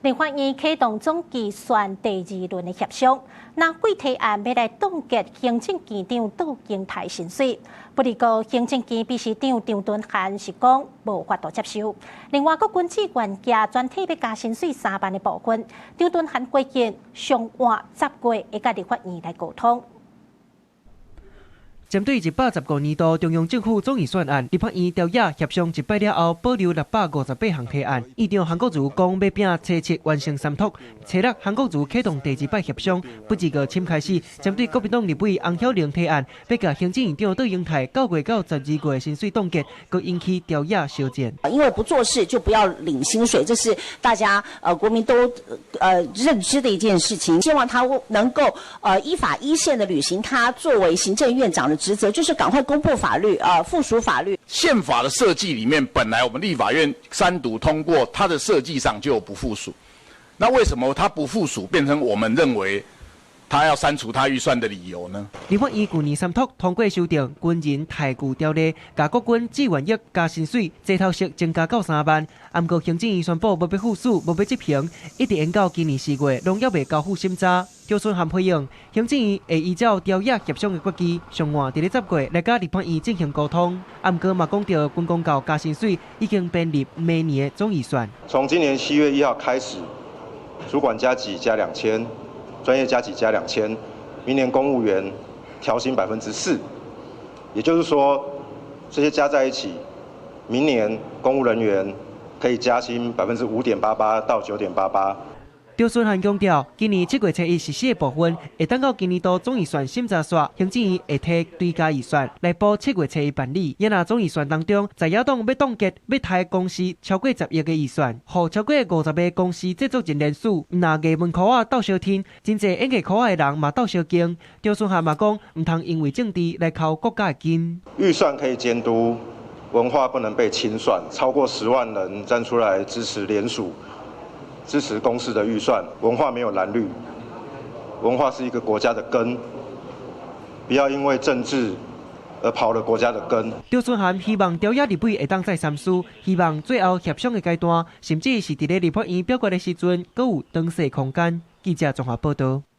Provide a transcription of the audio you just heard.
立法院啟動總計算第2輪的協商，那貴提案要來凍結行政院長到京台薪水，不過行政院秘書長張敦涵是講無法度接受。另外，軍職員加全體要加薪水3萬的部分，張敦涵規定上晚10月會甲立法院來溝通。針對115年度中央政府總預算案，立法院朝野協商1擺了後，保留658項提案。院長韓國瑜講要拼初7完成3讀，初6韓國瑜啟動第2擺協商，不止個簽開始，針對國民黨立委洪曉玲提案，要甲行政院長到英台9月到12月薪水凍結，佮引起朝野燒戰。因為不做事就不要領薪水，這是大家國民都認知的一件事情。希望他能夠依法依憲的履行他作為行政院長的職責，就是趕快公布法律附屬法律。憲法的設計裡面，本來我們立法院3讀通過，它的設計上就不附屬。那為什麼它不附屬，變成我們認為他要刪除他預算的理由呢？立法院去年3讀通過修訂軍人待遇條例，甲國軍志願役加薪水，這頭式增加到3萬。不過行政院宣布無要附屬，無要執行，一直延到今年4月，攏還未交付審查。張敦涵回應，行政院會依照朝野協商的決議，上晚在10月來甲立法院進行溝通。不過嘛講到軍公教加薪水已經編入明年的總預算。從今年7月1號開始，主管加給加2000，專業加給加2000，明年公務員調薪4%，也就是說，這些加在一起，明年公務人員可以加薪5.88%到9.88%。張敦涵強調，今年7月初1實施的部分，會等到今年度總預算審查煞，行政院會提追加預算來補7月初1辦理。也那總預算當中，在野黨要凍結要貸公司超過10億的預算，讓超過50個公司製作人人數，拿藝文科啊鬥相天，真濟演藝科啊的人嘛鬥相驚。張敦涵嘛講，唔通因為政治來扣國家的金。預算可以監督，文化不能被清算，超過10萬人站出來支持聯署。支持公司的預算，文化沒有藍綠，文化是一個國家的根，不要因為政治而跑了國家的根。張敦涵希望朝野立委會當再三思，希望最後協商的階段，甚至是在立法院表決的時陣，閣有當時空間。記者綜合報道。